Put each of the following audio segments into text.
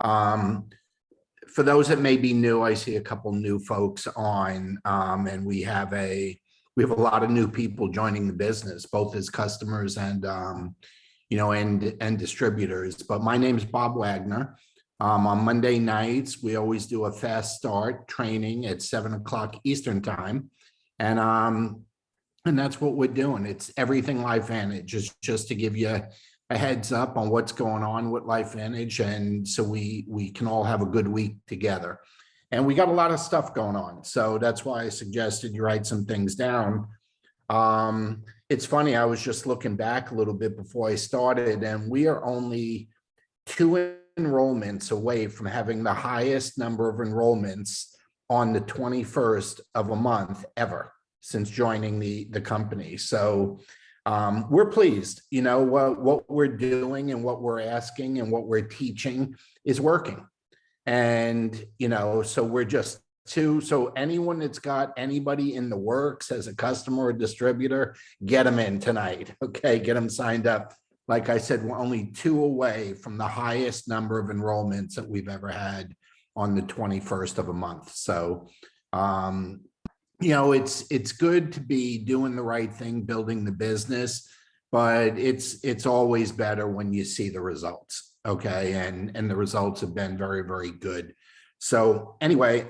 Um, for those that may be new, I see a couple new folks on, and we have a lot of new people joining the business, both as customers and and distributors. But my name is Bob Wagner. On Monday nights, we always do a fast start training at 7 o'clock Eastern time, and that's what we're doing. It's everything LifeVantage, just to give you a heads up on what's going on with LifeVantage, and so we can all have a good week together. And we got a lot of stuff going on, so that's why I suggested you write some things down. It's funny, I was just looking back a little bit before I started, and we are only 2 enrollments away from having the highest number of enrollments on the 21st of a month ever since joining the company. So we're pleased. What we're doing and what we're asking and what we're teaching is working. And so we're just two. So anyone that's got anybody in the works as a customer or distributor, get them in tonight. Okay, get them signed up. Like I said, we're only 2 away from the highest number of enrollments that we've ever had on the 21st of a month. So it's good to be doing the right thing, building the business, but it's always better when you see the results. Okay, and the results have been very, very good. So anyway,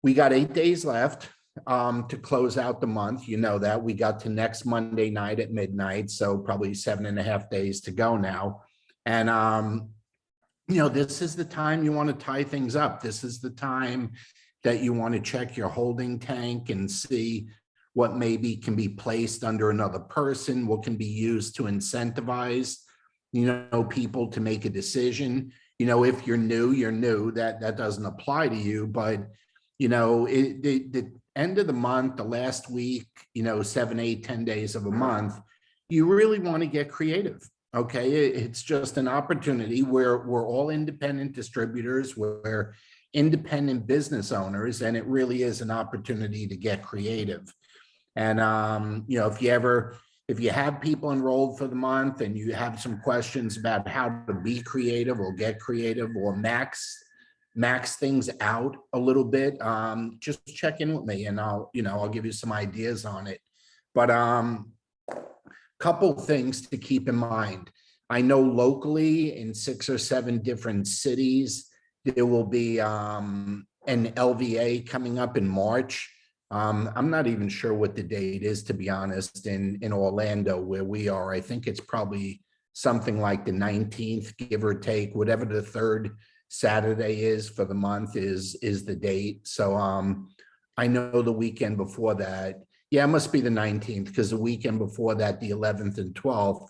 we got 8 days left to close out the month. You know that we got to next Monday night at midnight, so probably 7.5 days to go now. And this is the time you want to tie things up. This is the time that you want to check your holding tank and see what maybe can be placed under another person, what can be used to incentivize people to make a decision. If you're new, that doesn't apply to you. But the end of the month, the last week, 7, 8, 10 days of a month, you really want to get creative. Okay, it's just an opportunity where we're all independent distributors, we're independent business owners, and it really is an opportunity to get creative. And if you have people enrolled for the month and you have some questions about how to be creative or get creative or max things out a little bit, just check in with me and I'll give you some ideas on it. But couple things to keep in mind. I know locally in 6 or 7 different cities, there will be an LVA coming up in March. I'm not even sure what the date is, to be honest, in Orlando where we are. I think it's probably something like the 19th, give or take, whatever the 3rd Saturday is for the month is the date. So I know the weekend before that, yeah, it must be the 19th, because the weekend before that, the 11th and 12th,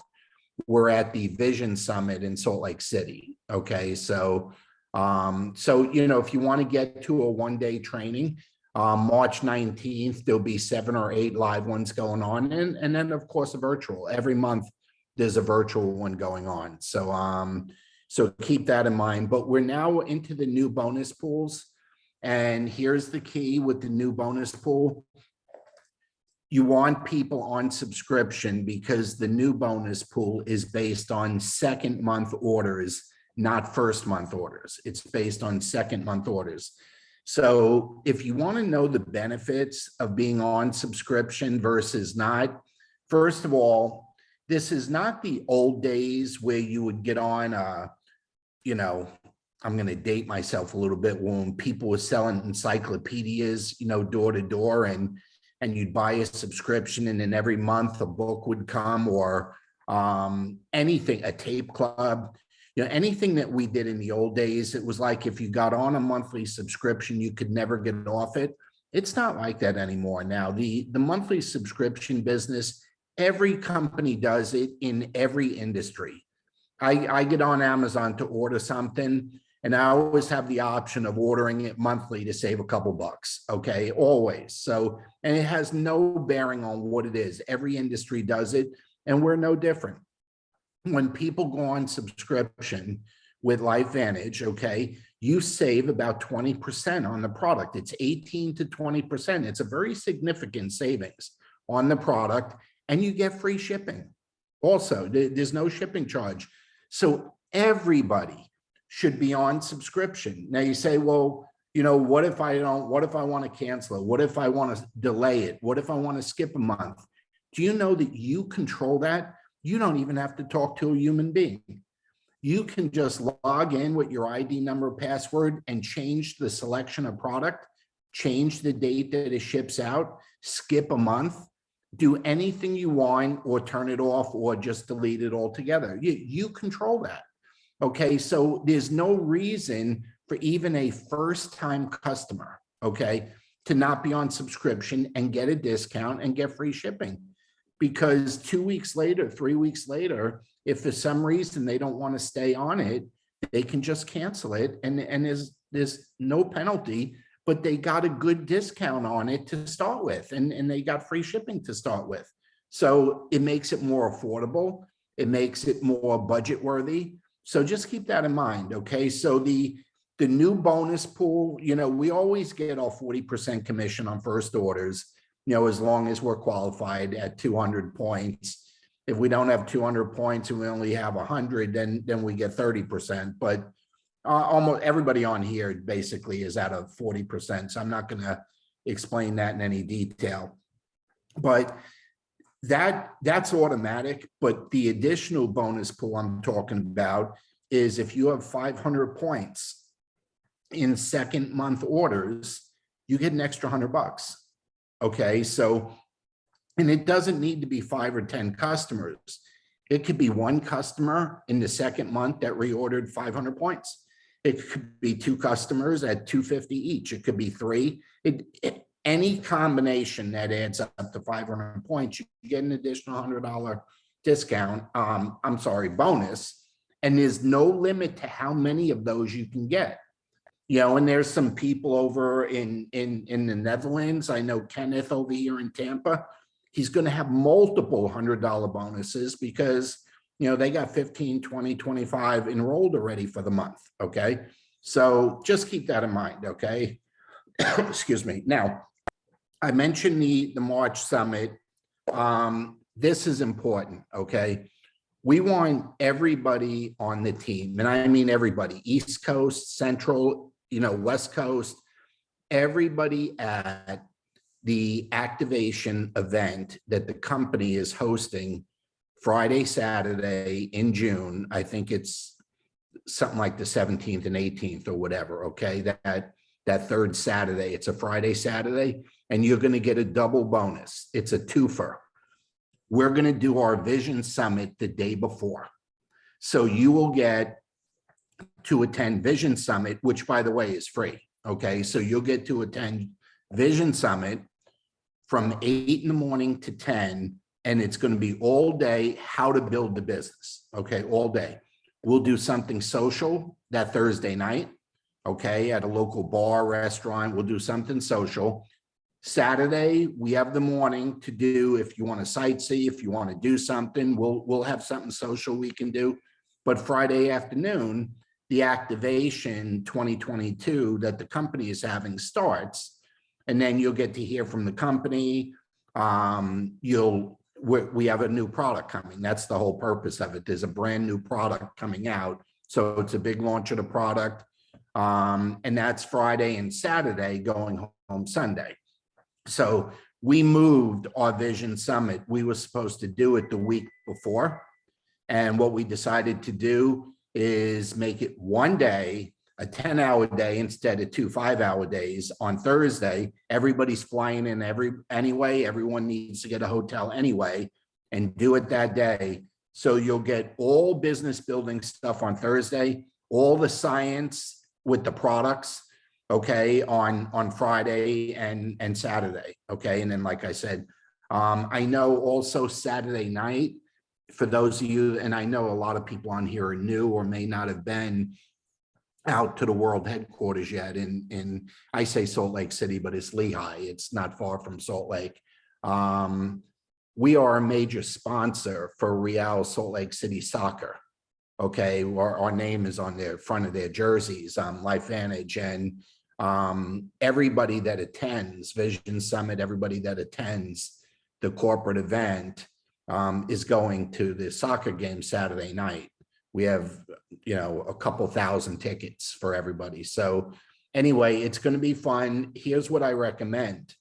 we're at the Vision Summit in Salt Lake City. Okay, so if you want to get to a 1-day training, March 19th, there'll be 7 or 8 live ones going on. And then of course, a virtual. Every month there's a virtual one going on. So keep that in mind. But we're now into the new bonus pools. And here's the key with the new bonus pool. You want people on subscription because the new bonus pool is based on 2nd month orders, not 1st month orders. It's based on 2nd month orders. So if you want to know the benefits of being on subscription versus not, first of all, this is not the old days where you would get on, I'm going to date myself a little bit, when people were selling encyclopedias, door to door, and you'd buy a subscription and then every month a book would come, or anything, a tape club. Anything that we did in the old days, it was like if you got on a monthly subscription, you could never get off it. It's not like that anymore now. The monthly subscription business, every company does it in every industry. I get on Amazon to order something, and I always have the option of ordering it monthly to save a couple bucks. Okay, always. So, and it has no bearing on what it is. Every industry does it, and we're no different. When people go on subscription with LifeVantage, okay, you save about 20% on the product. It's 18 to 20%. It's a very significant savings on the product, and you get free shipping. Also, there's no shipping charge. So everybody should be on subscription. Now you say, well, you know, what if I don't, what if I want to cancel it? What if I want to delay it? What if I want to skip a month? Do you know that you control that? You don't even have to talk to a human being. You can just log in with your ID number, password, and change the selection of product, change the date that it ships out, skip a month, do anything you want, or turn it off, or just delete it altogether. You control that. Okay, so there's no reason for even a first-time customer, okay, to not be on subscription and get a discount and get free shipping. Because 2 weeks later, 3 weeks later, if for some reason they don't want to stay on it, they can just cancel it, and there's no penalty, but they got a good discount on it to start with, and they got free shipping to start with. So it makes it more affordable. It makes it more budget worthy. So just keep that in mind, okay? So the new bonus pool, you know, we always get our 40% commission on first orders, you know, as long as we're qualified at 200 points. If we don't have 200 points and we only have 100, then we get 30%. But almost everybody on here basically is at a 40%. So I'm not going to explain that in any detail. But that's automatic. But the additional bonus pool I'm talking about is if you have 500 points in second month orders, you get an extra $100. Okay, so, and it doesn't need to be 5 or 10 customers. It could be one customer in the second month that reordered 500 points. It could be 2 customers at 250 each. It could be 3. Any combination that adds up to 500 points, you get an additional $100 discount. I'm sorry, bonus. And there's no limit to how many of those you can get. You know, and there's some people over in the Netherlands. I know Kenneth over here in Tampa. He's going to have multiple $100 bonuses because, you know, they got 15, 20, 25 enrolled already for the month. Okay. So just keep that in mind. Okay. Excuse me. Now, I mentioned the March Summit. This is important. Okay. We want everybody on the team, and I mean everybody, East Coast, Central, you know, West Coast, everybody at the activation event that the company is hosting Friday, Saturday in June. I think it's something like the 17th and 18th or whatever. Okay, that third Saturday, it's a Friday, Saturday, and you're going to get a double bonus. It's a twofer. We're going to do our Vision Summit the day before. So you will get to attend Vision Summit, which by the way is free. Okay, so you'll get to attend Vision Summit from 8 in the morning to 10, and it's going to be all day how to build the business. Okay, all day. We'll do something social that Thursday night, okay, at a local bar, restaurant. We'll do something social. Saturday, we have the morning to do, if you want to sightsee, if you want to do something, we'll have something social we can do. But Friday afternoon, the activation 2022 that the company is having starts, and then you'll get to hear from the company. We have a new product coming. That's the whole purpose of it. There's a brand new product coming out. So it's a big launch of the product. And that's Friday and Saturday, going home Sunday. So we moved our Vision Summit. We were supposed to do it the week before. And what we decided to do is make it one day, a 10-hour day instead of 2 5-hour days. On Thursday, everybody's flying in anyway. Everyone needs to get a hotel anyway, and do it that day. So you'll get all business building stuff on Thursday, all the science with the products, okay, on Friday and Saturday, okay? And then, like I said, I know also Saturday night, for those of you, and I know a lot of people on here are new or may not have been out to the world headquarters yet in I say Salt Lake City, but it's Lehigh. It's not far from Salt Lake. We are a major sponsor for Real Salt Lake City Soccer. Okay, our name is on the front of their jerseys, LifeVantage, and everybody that attends Vision Summit, everybody that attends the corporate event is going to the soccer game Saturday night. We have, a couple thousand tickets for everybody. So anyway, it's going to be fun. Here's what I recommend.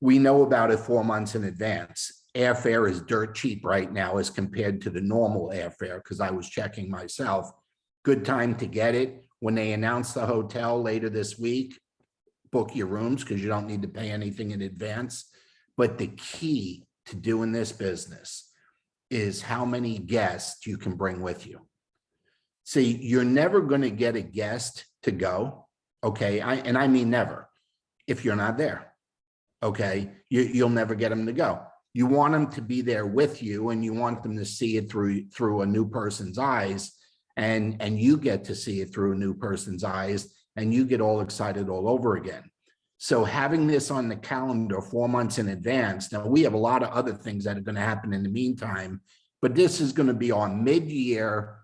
We know about it 4 months in advance. Airfare is dirt cheap right now as compared to the normal airfare, because I was checking myself. Good time to get it. When they announce the hotel later this week, book your rooms because you don't need to pay anything in advance. But the key to doing this business is how many guests you can bring with you. See, you're never going to get a guest to go, okay? I mean never, if you're not there. Okay, you'll never get them to go. You want them to be there with you, and you want them to see it through a new person's eyes, and you get to see it through a new person's eyes, and you get all excited all over again. So having this on the calendar 4 months in advance. Now, we have a lot of other things that are going to happen in the meantime, but this is going to be our mid-year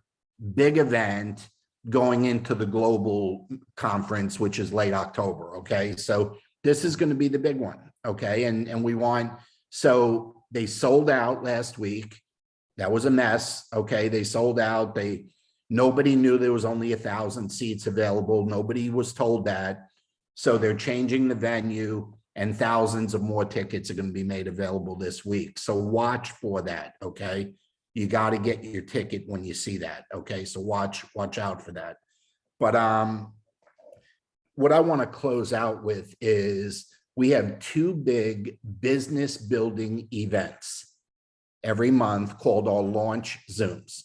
big event going into the global conference, which is late October. Okay, so this is going to be the big one, okay? And we want, so they sold out last week. That was a mess, okay? They sold out. Nobody knew there was only 1,000 seats available. Nobody was told that. So they're changing the venue, and thousands of more tickets are going to be made available this week. So watch for that, okay? You got to get your ticket when you see that, okay? So watch out for that. But what I want to close out with is we have 2 big business building events every month called our launch Zooms.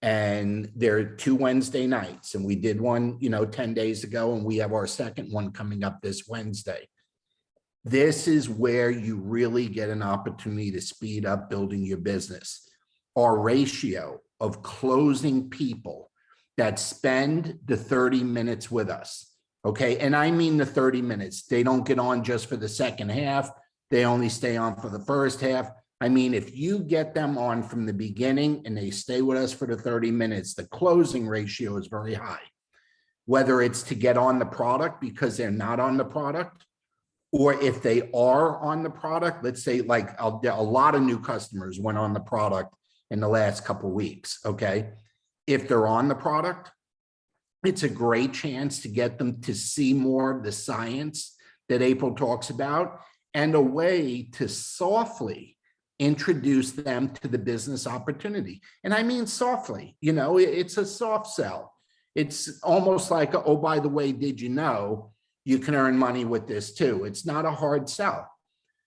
And they're 2 Wednesday nights. And we did one, 10 days ago, and we have our second one coming up this Wednesday. This is where you really get an opportunity to speed up building your business. Our ratio of closing people that spend the 30 minutes with us. Okay, and I mean the 30 minutes. They don't get on just for the second half. They only stay on for the first half. I mean, if you get them on from the beginning and they stay with us for the 30 minutes, the closing ratio is very high. Whether it's to get on the product because they're not on the product, or if they are on the product, let's say like a lot of new customers went on the product in the last couple of weeks, okay? If they're on the product, it's a great chance to get them to see more of the science that April talks about, and a way to softly introduce them to the business opportunity. And I mean softly, it's a soft sell. It's almost like, oh, by the way, did you know you can earn money with this too? It's not a hard sell.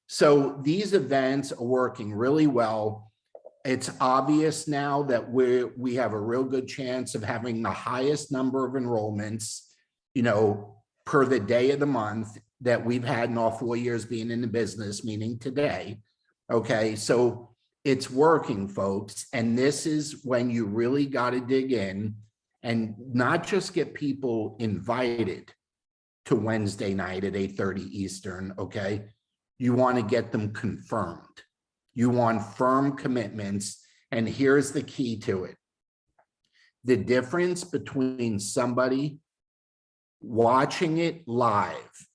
So these events are working really well. It's obvious now that we have a real good chance of having the highest number of enrollments, per the day of the month that we've had in all 4 years being in the business, meaning today. Okay, so it's working, folks. And this is when you really got to dig in and not just get people invited to Wednesday night at 8:30 Eastern, okay? You want to get them confirmed. You want firm commitments. And here's the key to it. The difference between somebody watching it live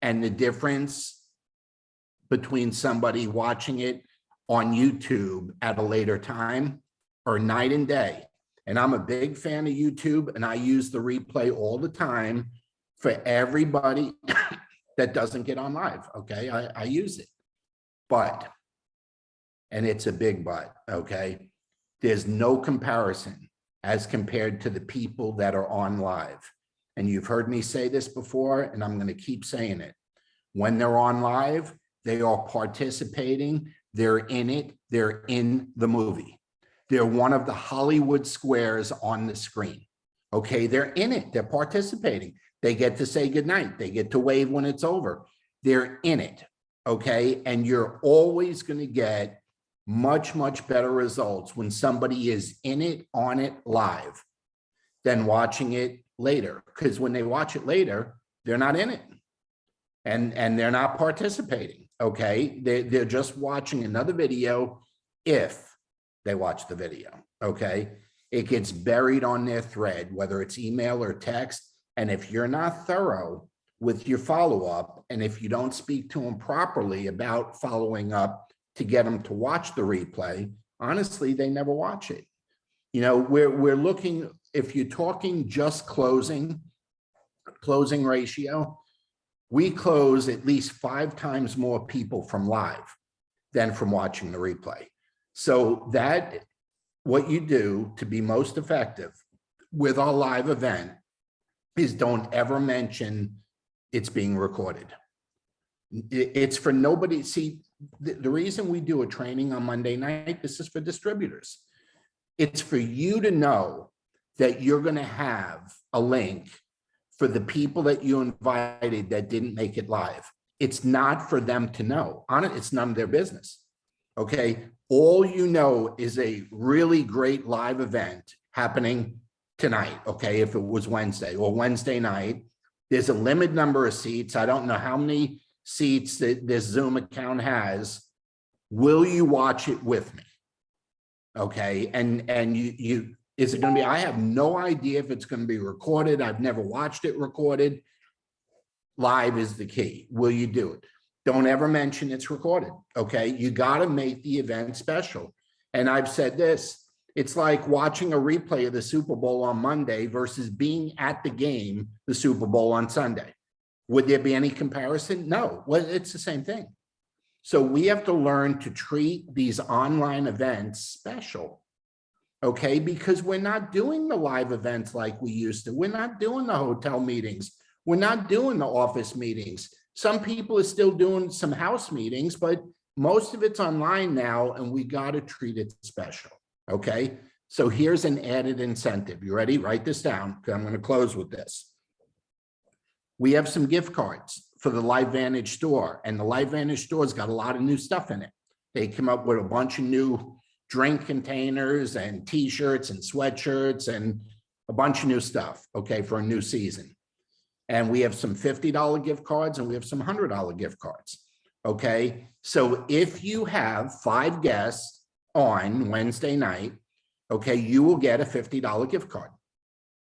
and the difference between somebody watching it on YouTube at a later time are night and day. And I'm a big fan of YouTube, and I use the replay all the time for everybody that doesn't get on live, okay? I use it. But, and it's a big but, okay? There's no comparison as compared to the people that are on live. And you've heard me say this before, and I'm going to keep saying it. When they're on live, they are participating. They're in it. They're in the movie. They're one of the Hollywood squares on the screen. Okay, they're in it. They're participating. They get to say goodnight. They get to wave when it's over. They're in it. Okay, and you're always going to get much, much better results when somebody is in it, on it live than watching it later. Because when they watch it later, they're not in it. And they're not participating, okay? They're just watching another video if they watch the video, okay? It gets buried on their thread, whether it's email or text. And if you're not thorough with your follow-up, and if you don't speak to them properly about following up to get them to watch the replay, honestly, they never watch it. You know, we're looking, if you're talking just closing ratio, we close at least 5 times more people from live than from watching the replay. So that, what you do to be most effective with our live event is don't ever mention it's being recorded. It's for nobody. See, the reason we do a training on Monday night, this is for distributors. It's for you to know that you're going to have a link for the people that you invited that didn't make it live. It's not for them to know. On it, it's none of their business. Okay. All you know is a really great live event happening tonight. Okay. If it was Wednesday or Wednesday night, there's a limited number of seats. I don't know how many seats that this Zoom account has. Will you watch it with me? Okay. And you is it going to be, I have no idea if it's going to be recorded. I've never watched it recorded. Live is the key. Will you do it? Don't ever mention it's recorded. Okay. You got to make the event special. And I've said this, it's like watching a replay of the Super Bowl on Monday versus being at the game, the Super Bowl on Sunday. Would there be any comparison? No. Well, it's the same thing. So we have to learn to treat these online events special. Okay, because we're not doing the live events like we used to. We're not doing the hotel meetings. We're not doing the office meetings. Some people are still doing some house meetings, but most of it's online now, and we got to treat it special. Okay, so here's an added incentive. You ready? Write this down, because I'm going to close with this. We have some gift cards for the LiveVantage store, and the LiveVantage store's got a lot of new stuff in it. They came up with a bunch of new drink containers and t-shirts and sweatshirts and a bunch of new stuff, okay, for a new season. And we have some $50 gift cards and we have some $100 gift cards, okay? So if you have 5 guests on Wednesday night, okay, you will get a $50 gift card,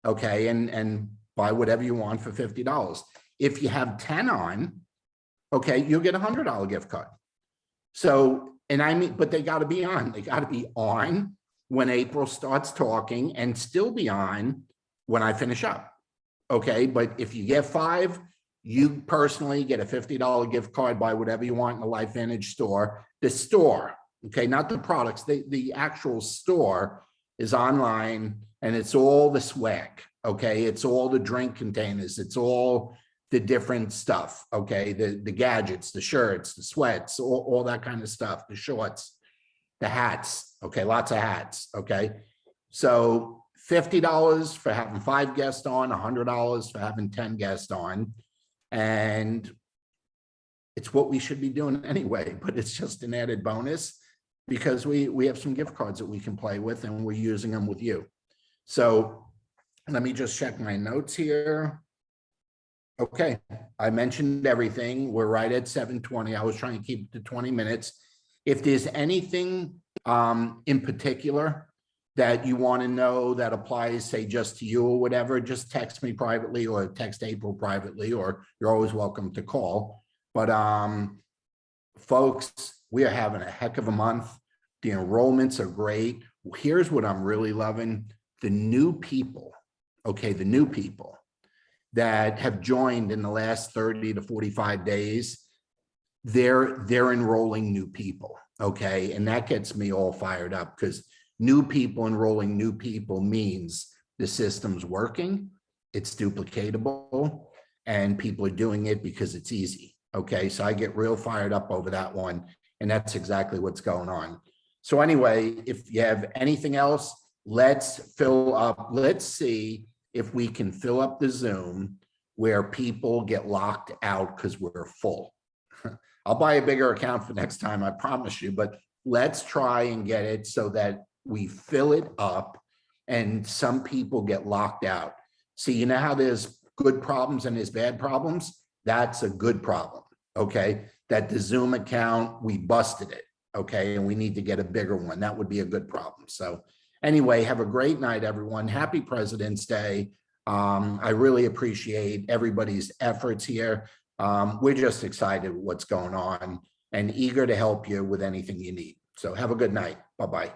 okay? And buy whatever you want for $50. If you have 10 on, okay, you'll get a $100 gift card. So, and I mean, but they got to be on. They got to be on when April starts talking and still be on when I finish up. Okay. But if you get 5, you personally get a $50 gift card, buy whatever you want in the LiveVantage store. The store, okay, not the products, the actual store is online, and it's all the swag. Okay. It's all the drink containers. It's all the different stuff, okay, the gadgets, the shirts, the sweats, all that kind of stuff, the shorts, the hats, okay, lots of hats, okay. So $50 for having 5 guests on, $100 for having 10 guests on, and it's what we should be doing anyway, but it's just an added bonus because we have some gift cards that we can play with, and we're using them with you. So let me just check my notes here. Okay, I mentioned everything. We're right at 7:20. I was trying to keep it to 20 minutes. If there's anything in particular that you want to know that applies, say, just to you or whatever, just text me privately or text April privately, or you're always welcome to call. But folks, we are having a heck of a month. The enrollments are great. Here's what I'm really loving. The new people, okay, the new people that have joined in the last 30 to 45 days, they're enrolling new people, okay? And that gets me all fired up, because new people enrolling new people means the system's working, it's duplicatable, and people are doing it because it's easy, okay? So I get real fired up over that one, and that's exactly what's going on. So anyway, if you have anything else, let's fill up, let's see if we can fill up the Zoom where people get locked out because we're full. I'll buy a bigger account for next time, I promise you, but let's try and get it so that we fill it up and some people get locked out. See, you know how there's good problems and there's bad problems? That's a good problem, okay? That the Zoom account, we busted it, okay? And we need to get a bigger one. That would be a good problem. So anyway, have a great night, everyone. Happy President's Day. I really appreciate everybody's efforts here. We're just excited with what's going on and eager to help you with anything you need. So have a good night. Bye-bye.